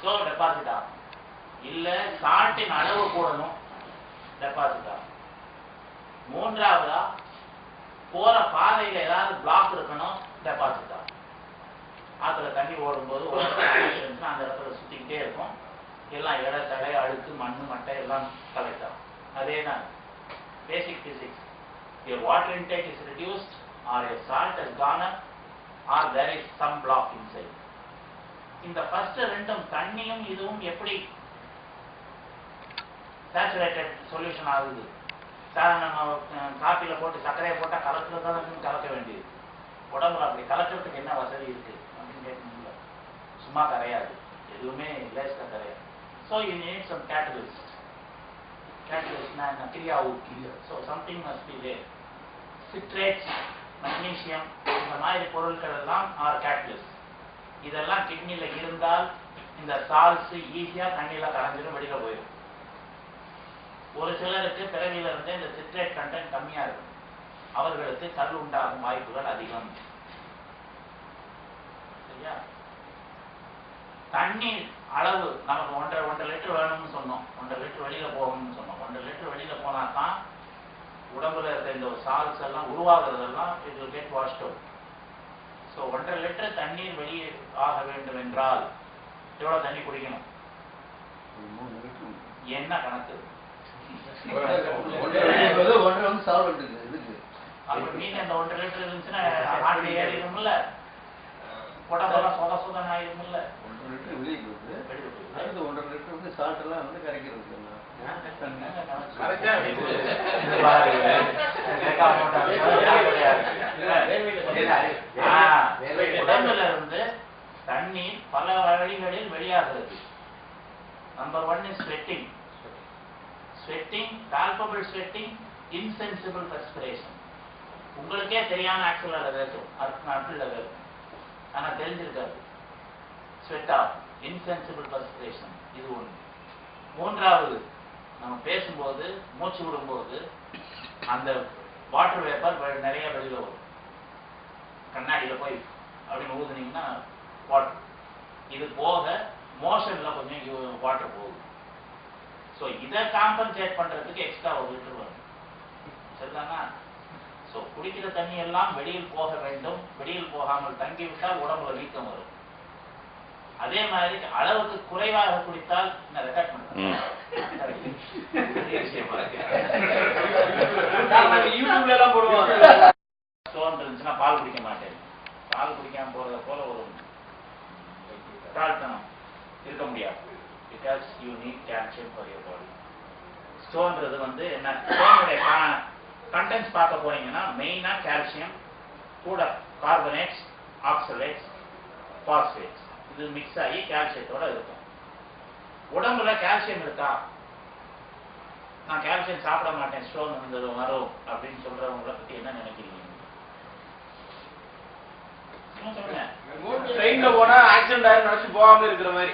So deposit ஆகும். இல்லை சால்ட்டின் அளவு கூடணும், டெபாசிட் ஆகும். மூன்றாவதா போற பாதையில் ஏதாவது பிளாக் இருக்கணும், டெபாசிட் ஆகும். ஆற்றுல தண்ணி ஓடும்போது அந்த இடத்துல சுற்றிக்கிட்டே இருக்கும், எல்லாம் இட தடை அழுக்கு மண் மட்டை எல்லாம் கலெக்ட் ஆகும். அதே தான் பேசிக் physics. your water intake is reduced or your salt has gone up or there is some block inside. இந்த ஃபர்ஸ்ட் ரெண்டும் தண்ணியும் இதுவும் எப்படி சேச்சுரேட்டட் சொல்யூஷன் ஆகுது? நம்ம காப்பியில் போட்டு சர்க்கரையை போட்டால் கலக்கிறதுக்கு கலக்க வேண்டியது. உடம்புல அப்படி கலக்கிறதுக்கு என்ன வசதி இருக்கு அப்படின்னு கேட்கணும்ல. சும்மா கரையாது, எதுவுமே லேஸ்ல கரையாது. So you need some catalyst. கேட்டலிஸ்ட்னா என்ன? கிரியா ஊக்கியா. So something must be there. Citrates, magnesium, இந்த மாதிரி பொருட்கள் எல்லாம் ஆர் கேட்டலிஸ்ட். இதெல்லாம் கிட்னியில் இருந்தால் இந்த சால்ஸ் ஈஸியாக தண்ணியில் கரைஞ்சிடும், வெளியில போயிடும். ஒரு சிலருக்கு பிறவியில இருந்தே இந்த சிட்ரேட் கண்டென்ட் கம்மியா இருக்கும், அவர்களுக்கு கல் உண்டாகும் வாய்ப்புகள் அதிகம். சரியா? தண்ணீர் அளவு நமக்கு 1.5 லிட்டர் வேணும்னு சொன்னோம், 1.5 லிட்டர் வெளியில போகணும்னு சொன்னோம். 1.5 லிட்டர் வெளியில போனா தான் உடம்புல இருக்க இந்த சால்ஸ் எல்லாம் உருவாகிறதெல்லாம் it will get washed out. So 1.5 litre தண்ணீர் வெளியே ஆக வேண்டும் என்றால் எவ்வளவு தண்ணி குடிக்கணும்? என்ன கணக்கு? அப்ப மீன் அந்த 1.5 லிட்டர் இருந்துச்சுன்னா ஆண்டு ஏறிடும்ல, உடம்பெல்லாம் சொத சொதன் ஆயிடும்ல. 1.5 லிட்டர் வெளியே போகுது, அடுத்து 1.5 லிட்டர் வந்து சால்ட் எல்லாம் வந்து கரைக்கிறது. உடம்புல இருந்து தண்ணீர் பல வழிகளில் வெளியாகிறது. Number 1 is sweating. Sweating, palpable sweating, insensible perspiration. உங்களுக்கே தெரியாம ஆக்சுவலா வேர்க்கும், நாட்டில் வேர்க்கும், ஆனா தெரிஞ்சிருக்காது. ஸ்வெட் ஆஃப், இன்சென்சிபிள் பெர்ஸ்பிரேஷன், இது ஒன்று. மூன்றாவது, நம்ம பேசும்போது மூச்சு விடும்போது அந்த வாட்டர் வேப்பர் நிறைய வெளியில வரும். கண்ணாடியில போய் அப்படின்னு ஊதுனீங்கன்னா வாட்டர், இது போக மோஷன்ல கொஞ்சம் வாட்டர் போகுது. ஸோ இதை காம்பன்சேட் பண்றதுக்கு எக்ஸ்ட்ரா 1 லிட்டர் வரும். சரிதானா? ஸோ குடிக்கிற தண்ணி எல்லாம் வெளியில் போக வேண்டும். வெளியில் போகாமல் தங்கிவிட்டால் உடம்புல வீக்கம் வரும். அதே மாதிரி அளவுக்கு குறைவாக குடித்தால் ரெக்கார்ட் பண்ணுறேன். ஸ்டோன் இருந்துச்சுன்னா பால் குடிக்க மாட்டேன். பால் குடிக்காம போறத போல ஒரு தாழ்த்தனம் இருக்க முடியாது. Because you need calcium for your body. ஸ்டோன்றது வந்து என்ன, ஸ்டோனுடைய கண்டென்ட்ஸ் பார்க்க போனீங்கன்னா மெயினா கால்சியம் கூட கார்பனேட்ஸ், ஆக்சலேட்ஸ், பாஸ்பேட்ஸ், இது மிக்ஸ் ஆகி கால்சியத்தோட இருக்கும். உடம்புல கால்சியம் இருக்கா? நான் கால்சியம் சாப்பிட மாட்டேன், ஸ்டோன் வந்தது வரும் அப்படின்னு சொல்றவங்களை பத்தி என்ன நினைக்கிறீங்க? ட்ரெயின்ல போனா ஆக்சிடென்ட் ஆகி நினைச்சு போகாம இருக்கிற மாதிரி